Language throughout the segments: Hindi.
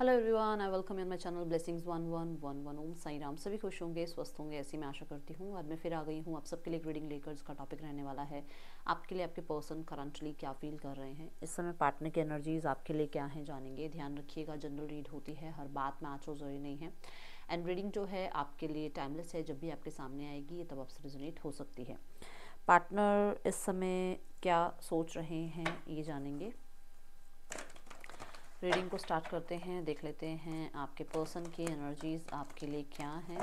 Hello everyone, I welcome in my channel blessings 1111। ओम साई राम। सभी खुश होंगे, स्वस्थ होंगे, ऐसी मैं आशा करती हूँ। आज मैं फिर आ गई हूँ आप सबके लिए एक रीडिंग लेकर, जिसका टॉपिक रहने वाला है आपके लिए आपके पर्सन करंटली क्या फील कर रहे हैं इस समय, पार्टनर की एनर्जीज आपके लिए क्या हैं जानेंगे। ध्यान रखिएगा, जनरल रीड होती है, हर बात में आंचो जोई नहीं है। एंड रीडिंग जो है आपके लिए टाइमलेस है, जब भी आपके सामने आएगी तब आपसे रिजोनेट हो सकती है। पार्टनर इस समय क्या सोच रहे हैं ये जानेंगे। रीडिंग को स्टार्ट करते हैं, देख लेते हैं आपके पर्सन की एनर्जीज आपके लिए क्या हैं।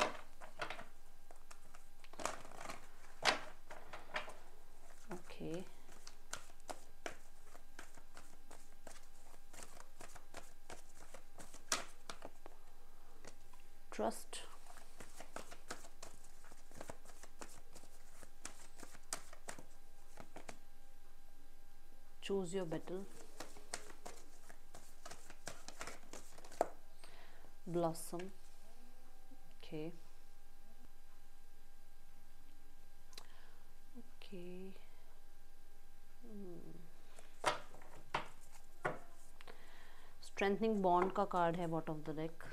Okay, trust, choose your battle, blossom. Okay okay, strengthening bond का कार्ड है bottom of the deck.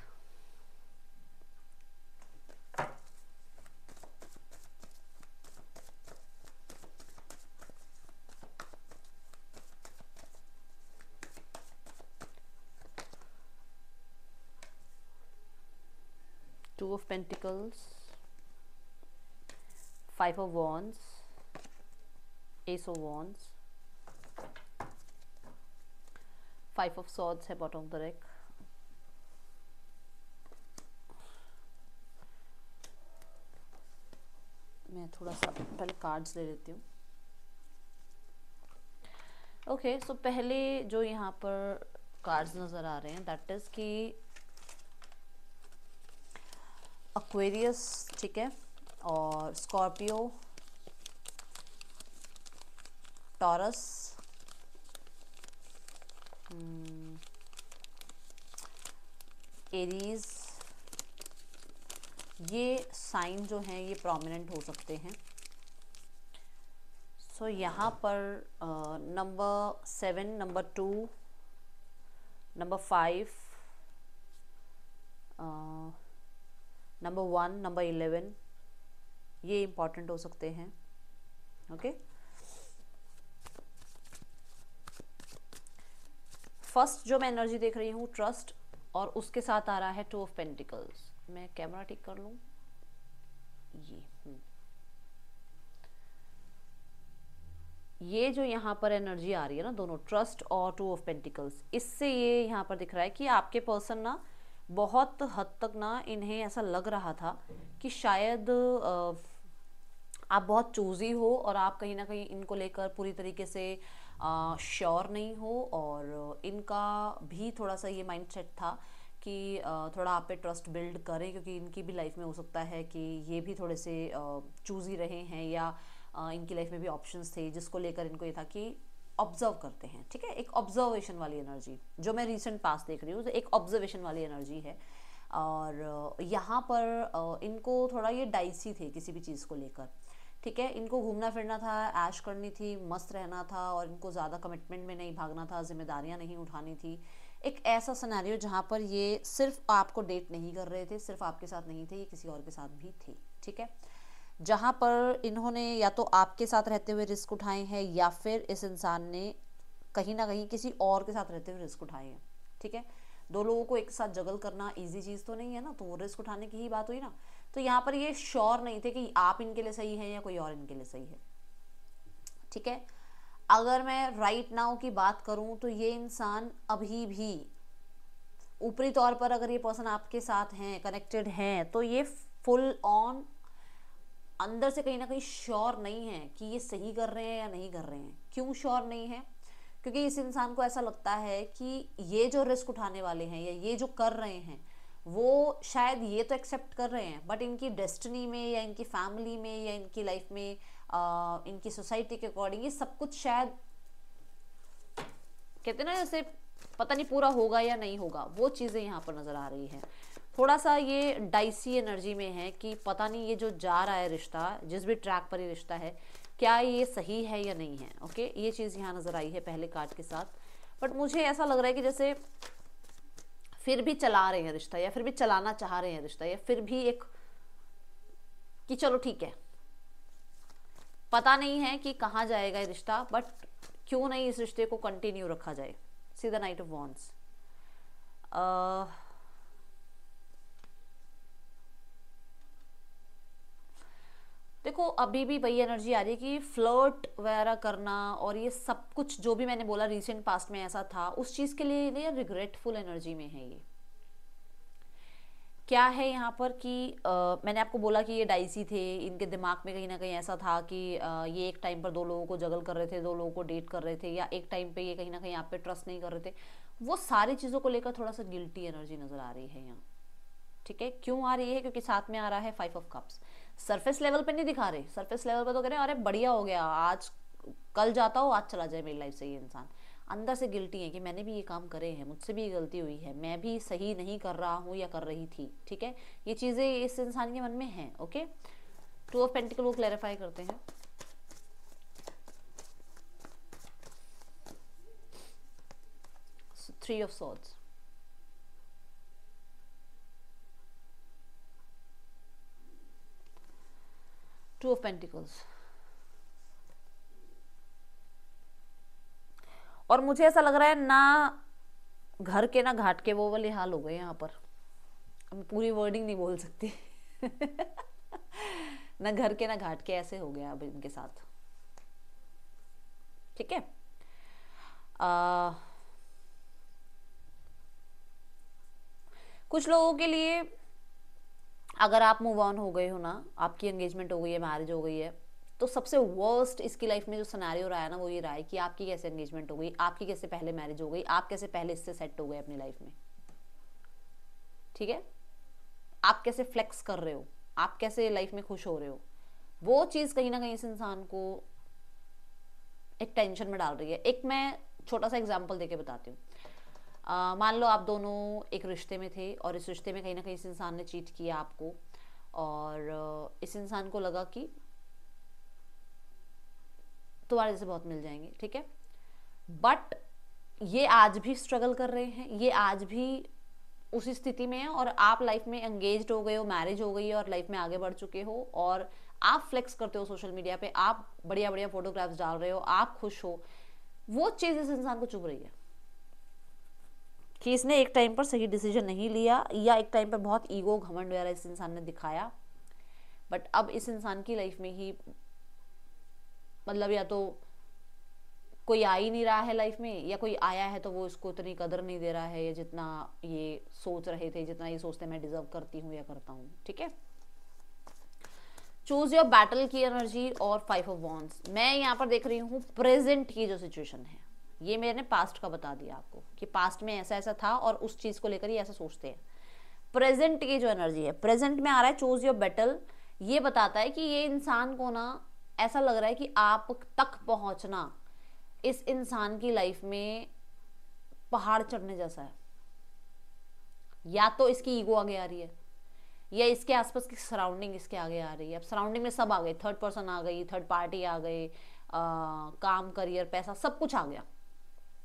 Two of pentacles, five of wands, S of wands, five of swords है बॉटम ऑफ द डेक। मैं थोड़ा सा पहले कार्ड्स ले लेती हूँ। ओके, सो पहले जो यहाँ पर कार्ड्स नज़र आ रहे हैं दैट इज़ कि एक्वेरियस, ठीक है, और स्कॉर्पियो, टॉरस, एरीज, ये साइन जो हैं ये प्रोमिनेंट हो सकते हैं। सो यहाँ पर number 7, number 2, number 5, number 1, number 11 ये इम्पॉर्टेंट हो सकते हैं। ओके, फर्स्ट जो मैं एनर्जी देख रही हूँ ट्रस्ट, और उसके साथ आ रहा है टू ऑफ पेंटिकल्स। मैं कैमरा ठीक कर लूँ ये जो यहाँ पर एनर्जी आ रही है ना, दोनों ट्रस्ट और टू ऑफ पेंटिकल्स, इससे ये यहाँ पर दिख रहा है कि आपके पर्सन ना बहुत हद तक ना, इन्हें ऐसा लग रहा था कि शायद आप बहुत चूजी हो और आप कहीं ना कहीं इनको लेकर पूरी तरीके से श्योर नहीं हो, और इनका भी थोड़ा सा ये माइंडसेट था कि थोड़ा आप पे ट्रस्ट बिल्ड करें, क्योंकि इनकी भी लाइफ में हो सकता है कि ये भी थोड़े से चूजी रहे हैं, या इनकी लाइफ में भी ऑप्शंस थे जिसको लेकर इनको ये था कि ऑब्जर्व करते हैं। ठीक है, एक ऑब्जर्वेशन वाली एनर्जी जो मैं रीसेंट पास देख रही हूँ, तो एक ऑब्जर्वेशन वाली एनर्जी है। और यहाँ पर इनको थोड़ा ये डाइसी थे किसी भी चीज़ को लेकर। ठीक है, इनको घूमना फिरना था, ऐश करनी थी, मस्त रहना था, और इनको ज़्यादा कमिटमेंट में नहीं भागना था, जिम्मेदारियाँ नहीं उठानी थी। एक ऐसा सिनेरियो जहाँ पर ये सिर्फ आपको डेट नहीं कर रहे थे, सिर्फ आपके साथ नहीं थे, ये किसी और के साथ भी थे। ठीक है, जहाँ पर इन्होंने या तो आपके साथ रहते हुए रिस्क उठाए हैं, या फिर इस इंसान ने कहीं ना कहीं किसी और के साथ रहते हुए रिस्क उठाए हैं। ठीक है, दो लोगों को एक साथ जगल करना इजी चीज़ तो नहीं है ना, तो वो रिस्क उठाने की ही बात हुई ना। तो यहाँ पर ये श्योर नहीं थे कि आप इनके लिए सही है या कोई और इनके लिए सही है। ठीक है, अगर मैं राइट नाउ की बात करूं तो ये इंसान अभी भी ऊपरी तौर पर, अगर ये पर्सन आपके साथ हैं, कनेक्टेड हैं, तो ये फुल ऑन अंदर से कहीं ना कहीं श्योर नहीं है कि ये सही कर रहे हैं या नहीं कर रहे हैं। क्यों श्योर नहीं है? क्योंकि इस इंसान को ऐसा लगता है कि ये जो रिस्क उठाने वाले हैं या ये जो कर रहे हैं, वो शायद ये तो एक्सेप्ट कर रहे हैं, बट इनकी डेस्टिनी में या इनकी फैमिली में या इनकी लाइफ में, इनकी सोसाइटी के अकॉर्डिंग ये सब कुछ शायद, कहते ना जैसे पता नहीं पूरा होगा या नहीं होगा, वो चीज़ें यहाँ पर नज़र आ रही हैं। थोड़ा सा ये डाइसी एनर्जी में है कि पता नहीं ये जो जा रहा है रिश्ता, जिस भी ट्रैक पर ये रिश्ता है, क्या ये सही है या नहीं है। ओके, ये चीज़ यहाँ नज़र आई है पहले कार्ड के साथ। बट मुझे ऐसा लग रहा है कि जैसे फिर भी चला रहे हैं रिश्ता, या फिर भी चलाना चाह रहे हैं रिश्ता, या फिर भी एक कि चलो ठीक है, पता नहीं है कि कहाँ जाएगा ये रिश्ता, बट क्यों नहीं इस रिश्ते को कंटिन्यू रखा जाए। See the night of wands. देखो अभी भी वही एनर्जी आ रही है कि फ्लर्ट वगैरह करना और ये सब कुछ जो भी मैंने बोला रिसेंट पास्ट में ऐसा था, उस चीज़ के लिए ये रिग्रेटफुल एनर्जी में है। ये क्या है यहाँ पर कि मैंने आपको बोला कि ये डाइसी थे, इनके दिमाग में कहीं ना कहीं ऐसा था कि ये एक टाइम पर दो लोगों को जगल कर रहे थे, दो लोगों को डेट कर रहे थे, या एक टाइम पे ये कहीं ना कहीं आप पे ट्रस्ट नहीं कर रहे थे। वो सारी चीज़ों को लेकर थोड़ा सा गिल्टी एनर्जी नज़र आ रही है यहाँ। ठीक है, क्यों आ रही है? क्योंकि साथ में आ रहा है 5 ऑफ कप्स। सरफेस लेवल पे नहीं दिखा रहे, सरफेस लेवल पे तो कह रहे हैं अरे बढ़िया हो गया, आज कल जाता हो, आज चला जाए मेरी लाइफ से ये इंसान। अंदर से गिल्टी है कि मैंने भी ये काम करे हैं, मुझसे भी ये गलती हुई है, मैं भी सही नहीं कर रहा हूँ या कर रही थी। ठीक है, ये चीज़ें इस इंसान के मन में हैं। ओके, 2 ऑफ पेंटिकल को क्लैरिफाई करते हैं। Three of swords, two of pentacles, और मुझे ऐसा लग रहा है ना घर के ना घाट के, वो वाले हाल हो गए यहाँ पर। अब पूरी वर्डिंग नहीं बोल सकती ना घर के ना घाट के, ऐसे हो गया अब इनके साथ। ठीक है, कुछ लोगों के लिए अगर आप मूव ऑन हो गए हो ना, आपकी एंगेजमेंट हो गई है, मैरिज हो गई है, तो सबसे वर्स्ट इसकी लाइफ में जो सिनेरियो रहा है ना, वो ये रहा है कि आपकी कैसे एंगेजमेंट हो गई, आपकी कैसे पहले मैरिज हो गई, आप कैसे पहले इससे सेट हो गए अपनी लाइफ में। ठीक है, आप कैसे फ्लेक्स कर रहे हो, आप कैसे लाइफ में खुश हो रहे हो, वो चीज़ कहीं ना कहीं इस इंसान को एक टेंशन में डाल रही है। एक मैं छोटा सा एग्जाम्पल देके बताती हूँ। मान लो आप दोनों एक रिश्ते में थे, और इस रिश्ते में कहीं ना कहीं इस इंसान ने चीट किया आपको, और इस इंसान को लगा कि तुम्हारे जैसे बहुत मिल जाएंगे। ठीक है, बट ये आज भी स्ट्रगल कर रहे हैं, ये आज भी उसी स्थिति में है, और आप लाइफ में एंगेज्ड हो गए हो, मैरिज हो गई है, और लाइफ में आगे बढ़ चुके हो, और आप फ्लेक्स करते हो सोशल मीडिया पे, आप बढ़िया बढ़िया फोटोग्राफ्स डाल रहे हो, आप खुश हो। वो चीज़ इस इंसान को चुभ रही है कि इसने एक टाइम पर सही डिसीजन नहीं लिया, या एक टाइम पर बहुत ईगो घमंड वगैरह इस इंसान ने दिखाया, बट अब इस इंसान की लाइफ में ही मतलब या तो कोई आ ही नहीं रहा है लाइफ में, या कोई आया है तो वो इसको इतनी कदर नहीं दे रहा है, या जितना ये सोच रहे थे, जितना ये सोचते मैं डिजर्व करती हूँ या करता हूँ। ठीक है, चूज योर बैटल की एनर्जी और 5 ऑफ वॉन्ड्स। मैं यहाँ पर देख रही हूँ प्रेजेंट की जो सिचुएशन है, ये मैंने पास्ट का बता दिया आपको कि पास्ट में ऐसा ऐसा था और उस चीज को लेकर ही ऐसा सोचते हैं। प्रेजेंट की जो एनर्जी है, प्रेजेंट में आ रहा है चूज योर बैटल। ये बताता है कि ये इंसान को ना ऐसा लग रहा है कि आप तक पहुंचना इस इंसान की लाइफ में पहाड़ चढ़ने जैसा है। या तो इसकी ईगो आगे आ रही है, या इसके आसपास की सराउंडिंग इसके आगे आ रही है। अब सराउंडिंग में सब आ गए, थर्ड पर्सन आ गई, थर्ड पार्टी आ गए, काम, करियर, पैसा, सब कुछ आ गया,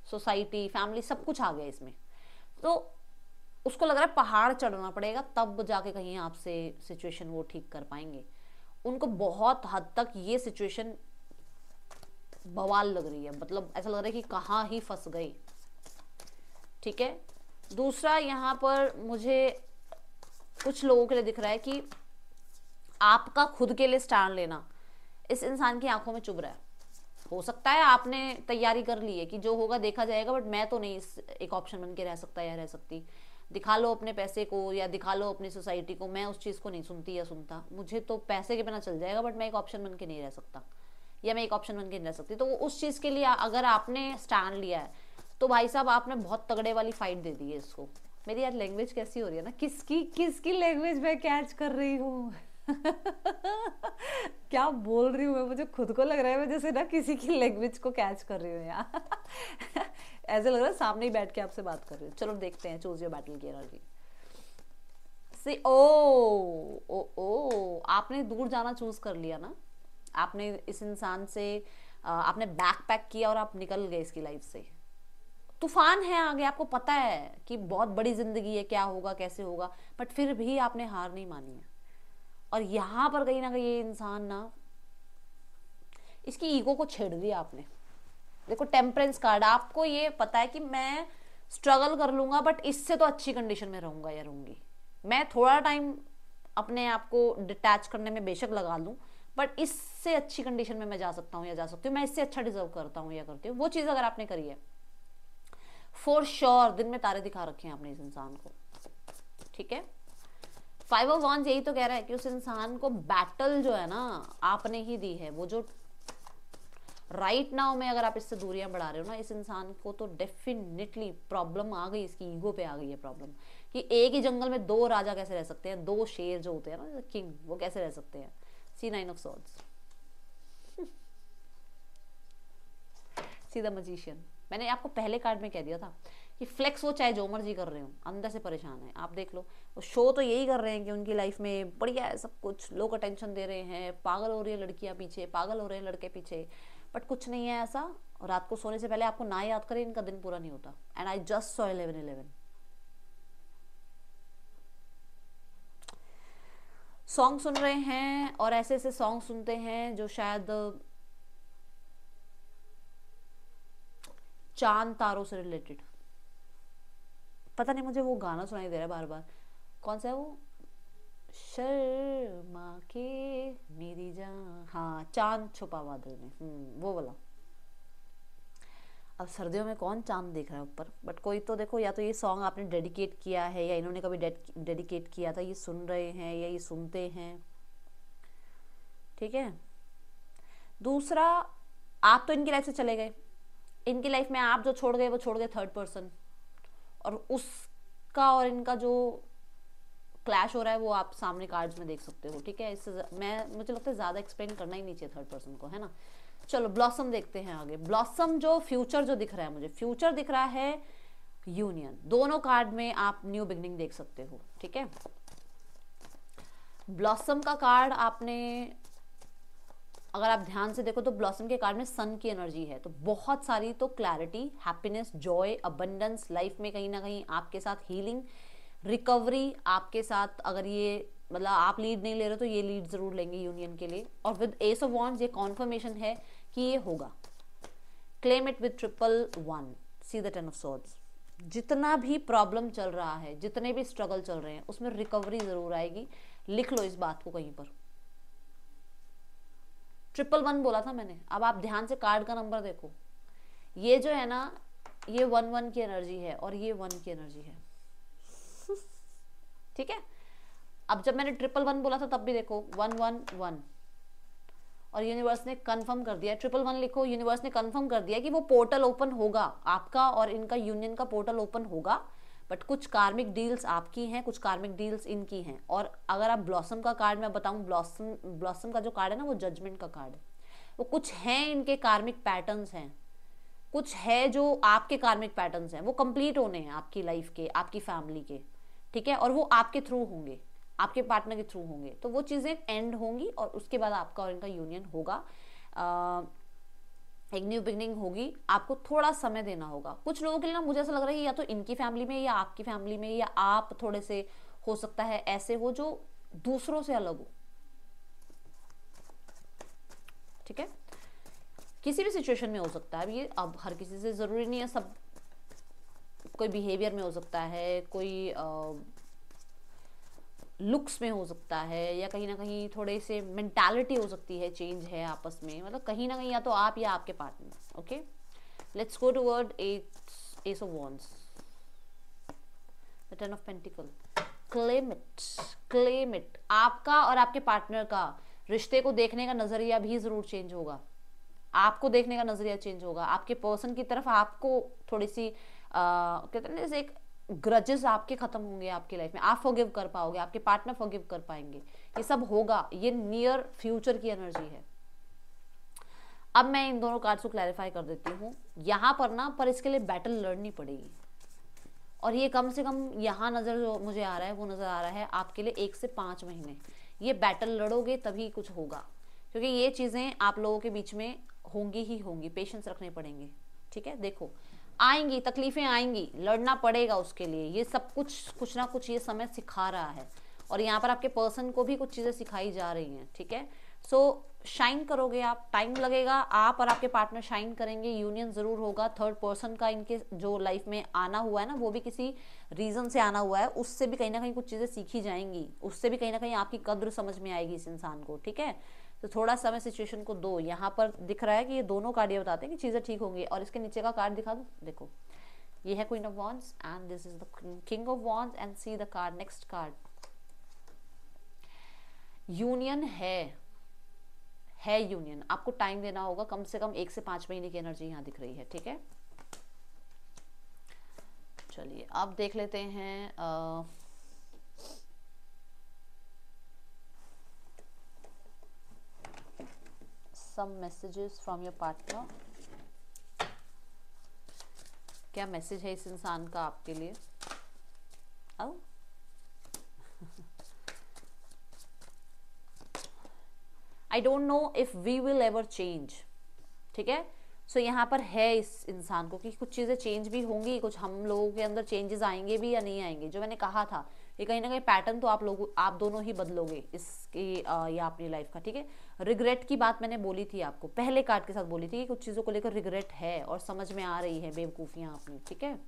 सोसाइटी, फैमिली, सब कुछ आ गया इसमें। तो उसको लग रहा है पहाड़ चढ़ना पड़ेगा, तब जाके कहीं आपसे सिचुएशन वो ठीक कर पाएंगे। उनको बहुत हद तक ये सिचुएशन बवाल लग रही है, मतलब ऐसा लग रहा है कि कहाँ ही फंस गई। ठीक है, दूसरा यहाँ पर मुझे कुछ लोगों के लिए दिख रहा है कि आपका खुद के लिए स्टैंड लेना इस इंसान की आंखों में चुभ रहा है। हो सकता है आपने तैयारी कर ली है कि जो होगा देखा जाएगा, बट मैं तो नहीं इस एक ऑप्शन बन के रह सकता या रह सकती। दिखा लो अपने पैसे को, या दिखा लो अपनी सोसाइटी को, मैं उस चीज़ को नहीं सुनती या सुनता। मुझे तो पैसे के बिना चल जाएगा, बट मैं एक ऑप्शन बन के नहीं रह सकता, या मैं एक ऑप्शन बन के नहीं रह सकती। तो उस चीज़ के लिए अगर आपने स्टैंड लिया है तो भाई साहब आपने बहुत तगड़े वाली फाइट दे दी है इसको। मेरी यार लैंग्वेज कैसी हो रही है ना, किसकी लैंग्वेज मैं कैच कर रही हूँ क्या बोल रही हूँ मैं, मुझे खुद को लग रहा है मैं जैसे ना किसी की लैंग्वेज को कैच कर रही हूँ यार ऐसे लग रहा है सामने ही बैठ के आपसे बात कर रही हूँ। चलो देखते हैं चूज योर बैटल की एनर्जी से। ओ आपने दूर जाना चूज कर लिया ना, आपने इस इंसान से आपने बैक पैक किया और आप निकल गए इसकी लाइफ से। तूफान है आगे, आपको पता है कि बहुत बड़ी जिंदगी है, क्या होगा कैसे होगा, बट फिर भी आपने हार नहीं मानी है। और यहाँ पर कहीं ना कहीं ये इंसान ना, इसकी ईगो को छेड़ दिया आपने। देखो टेम्परेंस कार्ड, आपको ये पता है कि मैं स्ट्रगल कर लूंगा बट इससे तो अच्छी कंडीशन में रहूंगा या रहूंगी। मैं थोड़ा टाइम अपने आप को डिटैच करने में बेशक लगा लूं, बट इससे अच्छी कंडीशन में मैं जा सकता हूँ या जा सकती हूँ, मैं इससे अच्छा डिजर्व करता हूँ या करती हूँ। वो चीज़ अगर आपने करी है, फॉर श्योर दिन में तारे दिखा रखे हैं आपने इस इंसान को, ठीक है। 5 ऑफ वांड्स यही तो कह रहा है कि उस इंसान को बैटल जो है ना आपने ही दी है। वो जो राइट नाउ में अगर आप इससे दूरियां बढ़ा रहे हो ना, इस इंसान को तो डेफिनेटली प्रॉब्लम आ गई, इसकी ईगो पे आ गई है प्रॉब्लम, कि एक ही जंगल में 2 राजा कैसे रह सकते हैं, 2 शेर जो होते हैं ना किंग, वो कैसे रह सकते हैं। सी 9 of swords, see the magician. मैंने आपको पहले कार्ड में कह दिया था कि फ्लेक्स वो चाहे जो मर्जी कर रहे हो, अंदर से परेशान है। आप देख लो, वो शो तो यही कर रहे हैं कि उनकी लाइफ में बढ़िया है सब कुछ, लोग अटेंशन दे रहे हैं, पागल हो रही है लड़कियां पीछे, पागल हो रहे हैं लड़के पीछे, बट कुछ नहीं है ऐसा। और रात को सोने से पहले आपको ना याद करें, इनका दिन पूरा नहीं होता। And I just saw 11/11 song सुन रहे हैं, और ऐसे ऐसे सॉन्ग सुनते हैं जो शायद चांद तारों से रिलेटेड, पता नहीं मुझे वो गाना सुनाई दे रहा है बार बार। कौन सा है वो, शर्मा के मेरी जान, हाँ, चांद छुपा बादल में, वो वाला। अब सर्दियों में कौन चांद देख रहा है ऊपर, बट कोई तो देखो, या तो ये सॉन्ग आपने डेडिकेट किया है, या इन्होंने कभी डेडिकेट किया था, ये सुन रहे हैं या ये सुनते हैं, ठीक है। दूसरा, आप तो इनकी लाइफ से चले गए, इनकी लाइफ में आप जो छोड़ गए वो छोड़ गए 3rd पर्सन, और उसका और इनका जो क्लैश हो रहा है वो आप सामने कार्ड्स में देख सकते हो, ठीक है। इससे मुझे लगता है ज़्यादा एक्सप्लेन करना ही नहीं चाहिए 3rd पर्सन को, है ना। चलो ब्लॉसम देखते हैं आगे। ब्लॉसम जो फ्यूचर जो दिख रहा है, मुझे फ्यूचर दिख रहा है यूनियन। दोनों कार्ड में आप न्यू बिगनिंग देख सकते हो, ठीक है। ब्लॉसम का कार्ड आपने अगर आप ध्यान से देखो तो ब्लॉसम के कार्ड में सन की एनर्जी है, तो बहुत सारी तो clarity, happiness, Joy, abundance, life में कहीं ना कहीं आपके साथ हीलिंग, रिकवरी आपके साथ। अगर ये मतलब आप लीड नहीं ले रहे तो ये लीड जरूर लेंगे यूनियन के लिए। और विद एस ऑफ वॉन्ड्स ये कॉन्फर्मेशन है कि ये होगा। Claim it with 111, see the 10 of swords. जितना भी प्रॉब्लम चल रहा है, जितने भी स्ट्रगल चल रहे हैं, उसमें रिकवरी जरूर आएगी। लिख लो इस बात को कहीं पर। 111 बोला था मैंने। अब आप ध्यान से कार्ड का नंबर देखो, ये जो है ना, ये 11 की एनर्जी है और ये 1 की एनर्जी है, ठीक है। अब जब मैंने 111 बोला था तब भी देखो 111, और यूनिवर्स ने कंफर्म कर दिया। 111 लिखो, यूनिवर्स ने कंफर्म कर दिया कि वो पोर्टल ओपन होगा, आपका और इनका यूनियन का पोर्टल ओपन होगा। बट कुछ कार्मिक डील्स आपकी हैं, कुछ कार्मिक डील्स इनकी हैं। और अगर आप ब्लॉसम का कार्ड मैं बताऊं, ब्लॉसम का जो कार्ड है ना, वो जजमेंट का कार्ड है। वो कुछ हैं इनके कार्मिक पैटर्न्स हैं, कुछ है जो आपके कार्मिक पैटर्न्स हैं, वो कंप्लीट होने हैं आपकी लाइफ के, आपकी फैमिली के, ठीक है। और वो आपके थ्रू होंगे, आपके पार्टनर के थ्रू होंगे, तो वो चीज़ें एंड होंगी और उसके बाद आपका और इनका यूनियन होगा। एक न्यू बिगनिंग होगी। आपको थोड़ा समय देना होगा। कुछ लोगों के लिए ना मुझे ऐसा लग रहा है या तो इनकी फैमिली में या आपकी फैमिली में, या आप थोड़े से हो सकता है ऐसे हो जो दूसरों से अलग हो, ठीक है। किसी भी सिचुएशन में हो सकता है ये, अब हर किसी से जरूरी नहीं है सब। कोई बिहेवियर में हो सकता है, कोई लुक्स में हो सकता है, या कहीं ना कहीं थोड़े से मेंटालिटी हो सकती है, चेंज है आपस में, मतलब कहीं ना कहीं या तो आप या आपके partner. Okay, let's go toward S of wands, the 10 of pentacle. Claim it, claim it. आपका और आपके पार्टनर का रिश्ते को देखने का नजरिया भी जरूर चेंज होगा। आपको देखने का नजरिया चेंज होगा। आपके पर्सन की तरफ आपको थोड़ी सी कहते हैं जैसे एक ग्रजेस आपके खत्म होंगे आपकी लाइफ में। आप फॉरगिव कर पाओगे, आपके पार्टनर फॉरगिव कर पाएंगे, ये सब होगा। ये नियर फ्यूचर की एनर्जी है। अब मैं इन दोनों कार्ड्स को क्लैरिफाई कर देती हूँ यहाँ पर ना, पर इसके लिए बैटल लड़नी पड़ेगी। और ये कम से कम यहाँ नजर जो मुझे आ रहा है वो नजर आ रहा है आपके लिए 1 से 5 महीने ये बैटल लड़ोगे तभी कुछ होगा, क्योंकि ये चीजें आप लोगों के बीच में होंगी ही होंगी। पेशेंस रखने पड़ेंगे, ठीक है। देखो आएंगी, तकलीफें आएंगी, लड़ना पड़ेगा उसके लिए, ये सब कुछ ना कुछ ये समय सिखा रहा है। और यहाँ पर आपके पर्सन को भी कुछ चीज़ें सिखाई जा रही हैं, ठीक है। सो शाइन करोगे आप, टाइम लगेगा, आप और आपके पार्टनर शाइन करेंगे, यूनियन जरूर होगा। थर्ड पर्सन का इनके जो लाइफ में आना हुआ है ना, वो भी किसी रीजन से आना हुआ है, उससे भी कहीं ना कहीं कुछ चीज़ें सीखी जाएंगी, उससे भी कहीं ना कहीं आपकी कद्र समझ में आएगी इस इंसान को, ठीक है। तो थोड़ा समय सिचुएशन को दो। यहाँ पर दिख रहा है कि ये दोनों कार्ड ये बताते हैं कि चीज़ें ठीक होंगी। और इसके नीचे का कार्ड दिखा दूँ, देखो ये है queen of wands and this is the king of wands and see the card, next card. Union है यूनियन। आपको टाइम देना होगा, कम से कम 1 से 5 महीने की एनर्जी यहाँ दिख रही है, ठीक है। चलिए अब देख लेते हैं some messages from your partner। क्या मैसेज है इस इंसान का आपके लिए? आओ I don't know if we will ever change, ठीक है। सो यहाँ पर है इस इंसान को कि कुछ चीज़ें चेंज भी होंगी, कुछ हम लोगों के अंदर चेंजेस आएंगे भी या नहीं आएंगे। जो मैंने कहा था ये कहीं ना कहीं पैटर्न तो आप दोनों ही बदलोगे इसकी या अपनी लाइफ का, ठीक है। रिग्रेट की बात मैंने बोली थी आपको, पहले कार्ड के साथ बोली थी कि कुछ चीज़ों को लेकर रिग्रेट है और समझ में आ रही है बेवकूफ़ियाँ अपनी, ठीक है।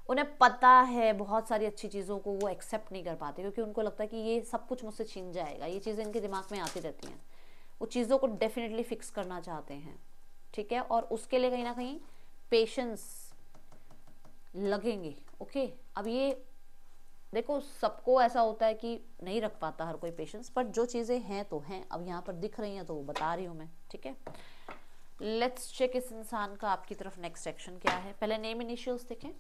उन्हें पता है बहुत सारी अच्छी चीज़ों को वो एक्सेप्ट नहीं कर पाते, क्योंकि उनको लगता है कि ये सब कुछ मुझसे छीन जाएगा। ये चीज़ें इनके दिमाग में आती रहती हैं, वो चीज़ों को डेफिनेटली फिक्स करना चाहते हैं, ठीक है। और उसके लिए कहीं ना कहीं पेशेंस लगेंगे, ओके। अब ये देखो, सबको ऐसा होता है कि नहीं रख पाता हर कोई पेशेंस, पर जो चीज़ें हैं तो हैं, अब यहाँ पर दिख रही हैं तो वो बता रही हूँ मैं, ठीक है। लेट्स चेक इस इंसान का आपकी तरफ नेक्स्ट एक्शन क्या है। पहले नेम इनिशियल्स देखें।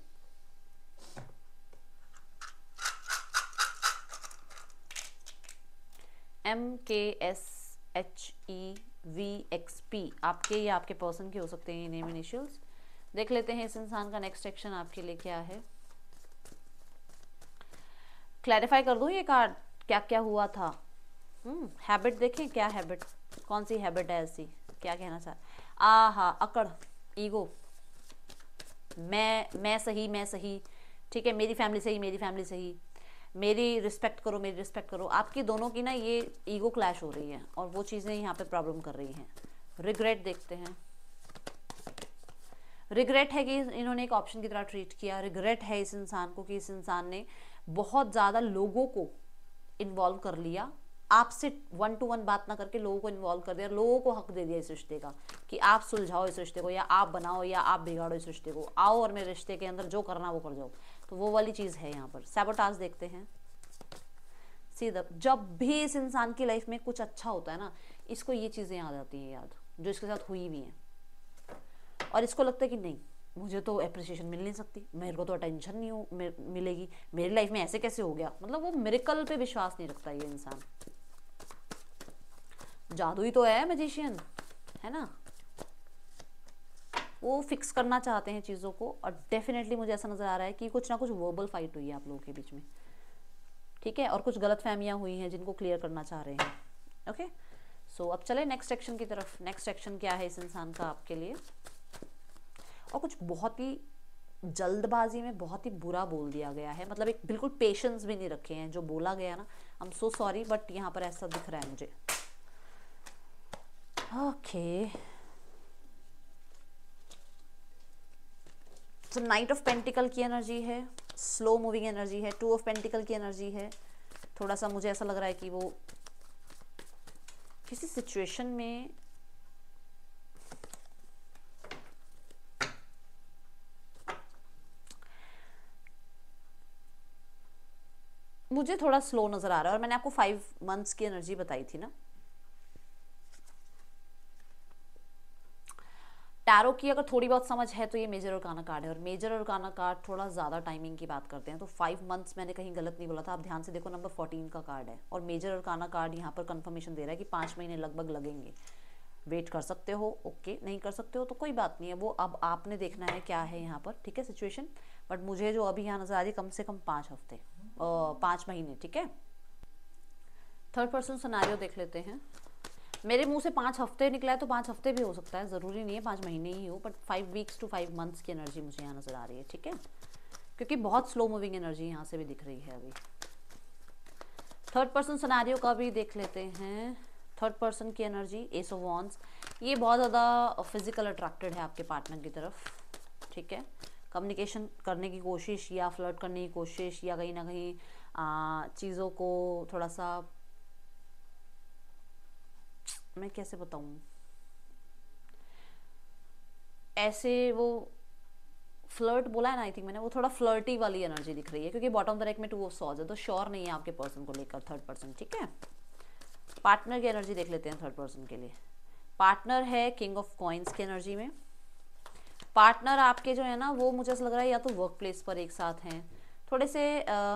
MKSHEVXP आपके या आपके पर्सन के हो सकते हैं नेम इनिशियल्स। देख लेते हैं इस इंसान का नेक्स्ट एक्शन आपके लिए क्या है। क्लैरिफाई कर दूं ये कार्ड क्या क्या हुआ था। हैबिट देखें, क्या हैबिट, कौन सी हैबिट है ऐसी, क्या कहना चाह, अकड़, ईगो, मैं सही, ठीक है, मेरी फैमिली सही, मेरी रिस्पेक्ट करो, मेरी रिस्पेक्ट करो। आपकी दोनों की ना ये ईगो क्लैश हो रही है और वो चीज़ें यहाँ पे प्रॉब्लम कर रही हैं। रिग्रेट देखते हैं। रिग्रेट है कि इन्होंने एक ऑप्शन की तरह ट्रीट किया। रिग्रेट है इस इंसान को कि इस इंसान ने बहुत ज़्यादा लोगों को इन्वॉल्व कर लिया, आपसे 1 to 1 बात ना करके लोगों को इन्वॉल्व कर दिया, लोगों को हक दे दिया इस रिश्ते का कि आप सुलझाओ इस रिश्ते को, या आप बनाओ या आप बिगाड़ो इस रिश्ते को, आओ और मेरे रिश्ते के अंदर जो करना वो कर जाओ। तो वो वाली चीज़ है यहाँ पर। सैबोटाज देखते हैं। सीधा जब भी इस इंसान की लाइफ में कुछ अच्छा होता है ना, इसको ये चीज़ें याद आती हैं, याद जो इसके साथ हुई भी हैं, और इसको लगता है कि नहीं, मुझे तो अप्रिसिएशन मिल नहीं सकती, मेरे को तो अटेंशन नहीं मिलेगी, मेरी लाइफ में ऐसे कैसे हो गया। मतलब वो मिरेकल पे विश्वास नहीं रखता ये इंसान। जादू ही तो है, मैजिशियन है ना। वो फिक्स करना चाहते हैं चीज़ों को, और डेफिनेटली मुझे ऐसा नज़र आ रहा है कि कुछ ना कुछ वर्बल फाइट हुई है आप लोगों के बीच में, ठीक है, और कुछ गलतफहमियां हुई हैं जिनको क्लियर करना चाह रहे हैं, ओके। सो अब चले नेक्स्ट एक्शन की तरफ। नेक्स्ट एक्शन क्या है इस इंसान का आपके लिए। और कुछ बहुत ही जल्दबाजी में बहुत ही बुरा बोल दिया गया है, मतलब एक बिल्कुल पेशेंस भी नहीं रखे हैं जो बोला गया ना। I am so sorry, but यहाँ पर ऐसा दिख रहा है मुझे, ओके। तो नाइट ऑफ पेंटिकल की एनर्जी है, स्लो मूविंग एनर्जी है, 2 ऑफ पेंटिकल की एनर्जी है। थोड़ा सा मुझे ऐसा लग रहा है कि वो किसी सिचुएशन में मुझे थोड़ा स्लो नजर आ रहा है। और मैंने आपको 5 मंथ्स की एनर्जी बताई थी ना। टैरो की अगर थोड़ी बहुत समझ है तो ये मेजर अरकाना कार्ड है, और मेजर अरकाना कार्ड थोड़ा ज़्यादा टाइमिंग की बात करते हैं। तो 5 मंथ्स मैंने कहीं गलत नहीं बोला था, आप ध्यान से देखो, नंबर 14 का कार्ड है, और मेजर अरकाना कार्ड यहाँ पर कंफर्मेशन दे रहा है कि 5 महीने लगभग लगेंगे। वेट कर सकते हो, ओके, नहीं कर सकते हो तो कोई बात नहीं है, वो अब आपने देखना है क्या है यहाँ पर, ठीक है, सिचुएशन। बट मुझे जो अभी यहाँ नजर आ रही है, कम से कम 5 हफ्ते, 5 महीने, ठीक है। थर्ड पर्सन सिनेरियो देख लेते हैं। मेरे मुंह से 5 हफ्ते निकला है तो 5 हफ्ते भी हो सकता है, ज़रूरी नहीं है 5 महीने ही हो, बट 5 वीक्स टू 5 मंथ्स की एनर्जी मुझे यहाँ नज़र आ रही है, ठीक है, क्योंकि बहुत स्लो मूविंग एनर्जी यहाँ से भी दिख रही है अभी। थर्ड पर्सन सिनेरियो का भी देख लेते हैं। थर्ड पर्सन की एनर्जी, एस ऑफ वॉन्ड्स, ये बहुत ज़्यादा फिजिकल अट्रैक्टेड है आपके पार्टनर की तरफ, ठीक है, कम्युनिकेशन करने की कोशिश या फ्लर्ट करने की कोशिश, या कहीं ना कहीं चीज़ों को थोड़ा सा, मैं कैसे बताऊँ, ऐसे वो फ्लर्ट बोला है ना आई थिंक मैंने, वो थोड़ा फ्लर्टी वाली एनर्जी दिख रही है, क्योंकि बॉटम ऑफ द डेक में 2 ऑफ सॉर्ड्स है, तो श्योर नहीं है आपके पर्सन को लेकर थर्ड पर्सन, ठीक है। पार्टनर की एनर्जी देख लेते हैं थर्ड पर्सन के लिए। पार्टनर है किंग ऑफ कॉइन्स की एनर्जी में। पार्टनर आपके जो है ना वो मुझे ऐसा लग रहा है या तो वर्क प्लेस पर एक साथ हैं, थोड़े से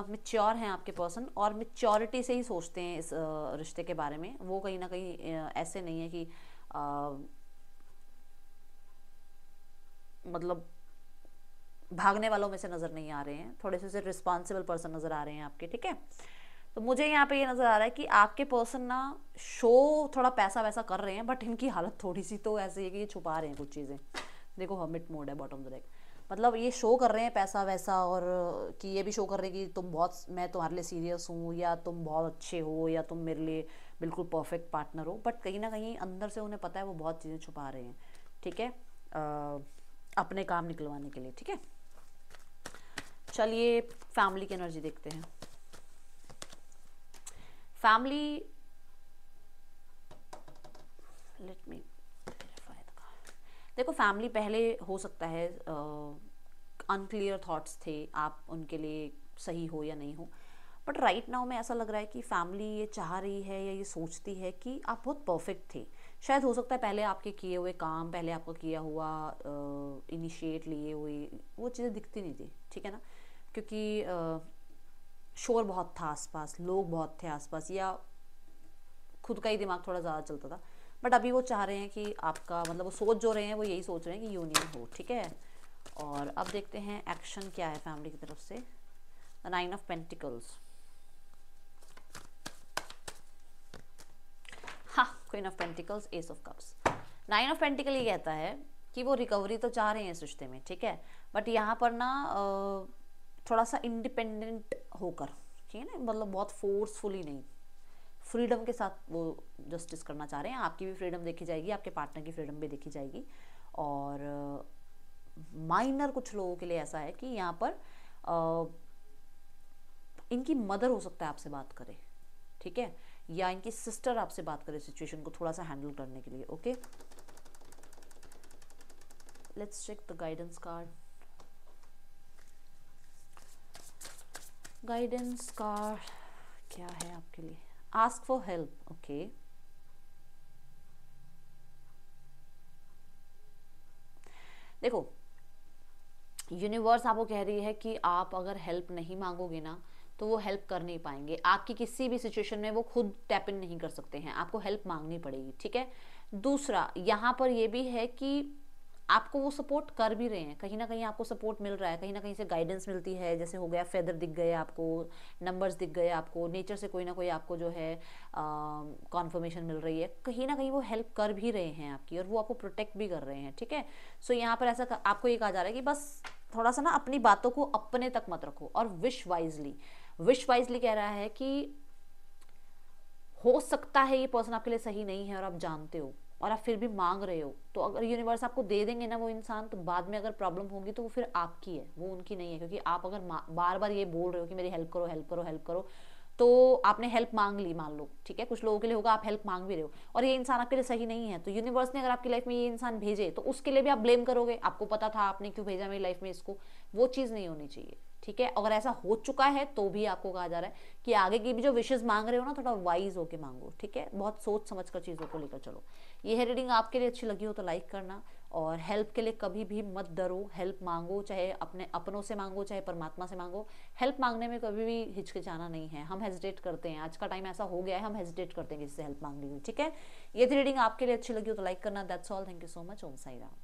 मिच्योर हैं आपके पर्सन, और मिच्योरिटी से ही सोचते हैं इस रिश्ते के बारे में। वो कहीं ना कहीं ऐसे नहीं है कि मतलब भागने वालों में से नज़र नहीं आ रहे हैं, थोड़े से रिस्पॉन्सिबल पर्सन नज़र आ रहे हैं आपके, ठीक है। तो मुझे यहाँ पे ये नज़र आ रहा है कि आपके पर्सन ना शो थोड़ा पैसा वैसा कर रहे हैं, बट इनकी हालत थोड़ी सी तो ऐसी है कि ये छुपा रहे हैं कुछ चीज़ें। देखो हर्मिट मोड है बॉटम ऑफ द डेक, मतलब ये शो कर रहे हैं पैसा वैसा, और कि ये भी शो कर रहे हैं कि तुम बहुत, मैं तुम्हारे लिए सीरियस हूँ, या तुम बहुत अच्छे हो, या तुम मेरे लिए बिल्कुल परफेक्ट पार्टनर हो, बट कहीं ना कहीं अंदर से उन्हें पता है वो बहुत चीज़ें छुपा रहे हैं, ठीक है, अपने काम निकलवाने के लिए, ठीक है। चलिए फैमिली की एनर्जी देखते हैं। Family, let me verify the card. देखो फैमिली पहले हो सकता है अनक्लियर थॉट्स थे, आप उनके लिए सही हो या नहीं हो, बट राइट नाउ में ऐसा लग रहा है कि फैमिली ये चाह रही है या ये सोचती है कि आप बहुत परफेक्ट थे। शायद हो सकता है पहले आपके किए हुए काम, पहले आपका किया हुआ इनिशिएट लिए हुए वो चीज़ें दिखती नहीं थी, ठीक है ना, क्योंकि शोर बहुत था आसपास, लोग बहुत थे आसपास, या खुद का ही दिमाग थोड़ा ज़्यादा चलता था, बट अभी वो चाह रहे हैं कि आपका, मतलब वो सोच जो रहे हैं वो यही सोच रहे हैं कि यूनियन हो, ठीक है। और अब देखते हैं एक्शन क्या है फैमिली की तरफ से। द 9 ऑफ पेंटिकल्स, हाँ, queen of pentacles, S of cups. 9 of pentacle ये कहता है कि वो रिकवरी तो चाह रहे हैं इस रिश्ते में, ठीक है, बट यहाँ पर ना थोड़ा सा इंडिपेंडेंट होकर, ठीक है ना, मतलब बहुत फोर्सफुली नहीं, फ्रीडम के साथ वो जस्टिस करना चाह रहे हैं। आपकी भी फ्रीडम देखी जाएगी, आपके पार्टनर की फ्रीडम भी देखी जाएगी, और माइनर कुछ लोगों के लिए ऐसा है कि यहाँ पर इनकी मदर हो सकता है आपसे बात करे, ठीक है, या इनकी सिस्टर आपसे बात करे सिचुएशन को थोड़ा सा हैंडल करने के लिए, okay. Let's check the guidance card. Guidance card क्या है आपके लिए? Ask for help, okay. देखो यूनिवर्स आपको कह रही है कि आप अगर हेल्प नहीं मांगोगे ना तो वो हेल्प कर नहीं पाएंगे। आपकी किसी भी सिचुएशन में वो खुद टैप इन नहीं कर सकते हैं, आपको हेल्प मांगनी पड़ेगी, ठीक है। दूसरा यहाँ पर ये भी है कि आपको वो सपोर्ट कर भी रहे हैं, कहीं ना कहीं आपको सपोर्ट मिल रहा है, कहीं ना कहीं से गाइडेंस मिलती है, जैसे हो गया फेदर दिख गए आपको, नंबर्स दिख गए आपको, नेचर से कोई ना कोई आपको जो है कॉन्फर्मेशन मिल रही है, कहीं ना कहीं वो हेल्प कर भी रहे हैं आपकी, और वो आपको प्रोटेक्ट भी कर रहे हैं, ठीक है। सो यहाँ पर ऐसा आपको ये कहा जा रहा है कि बस थोड़ा सा ना अपनी बातों को अपने तक मत रखो, और विश वाइजली, विश वाइजली कह रहा है कि हो सकता है ये पर्सन आपके लिए सही नहीं है और आप जानते हो, और आप फिर भी मांग रहे हो, तो अगर यूनिवर्स आपको दे देंगे ना वो इंसान, तो बाद में अगर प्रॉब्लम होगी तो वो फिर आपकी है, वो उनकी नहीं है। क्योंकि आप अगर बार बार ये बोल रहे हो कि मेरी हेल्प करो हेल्प करो हेल्प करो, तो आपने हेल्प मांग ली, मान लो, ठीक है, कुछ लोगों के लिए होगा आप हेल्प मांग भी रहे हो और ये इंसान आपके लिए सही नहीं है, तो यूनिवर्स ने अगर आपकी लाइफ में ये इंसान भेजे तो उसके लिए भी आप ब्लेम करोगे, आपको पता था, आपने क्यों भेजा मेरी लाइफ में इसको। वो चीज़ नहीं होनी चाहिए, ठीक है। अगर ऐसा हो चुका है तो भी आपको कहा जा रहा है कि आगे की भी जो विशेष मांग रहे हो ना, थोड़ा वाइज होके मांगो, ठीक है, बहुत सोच समझ कर चीज़ों को लेकर चलो। ये है रीडिंग, आपके लिए अच्छी लगी हो तो लाइक करना, और हेल्प के लिए कभी भी मत डरो, हेल्प मांगो, चाहे अपने अपनों से मांगो चाहे परमात्मा से मांगो। हेल्प मांगने में कभी भी हिचकिचाना नहीं है। हम हेजिटेट करते हैं, आज का टाइम ऐसा हो गया है, हम हेजिटेट करते हैं किसी से हेल्प मांगने के लिए, ठीक है। ये थी रीडिंग, आपके लिए अच्छी लगी हो तो लाइक करना। That's all, thank you so much. Om Sai Ram.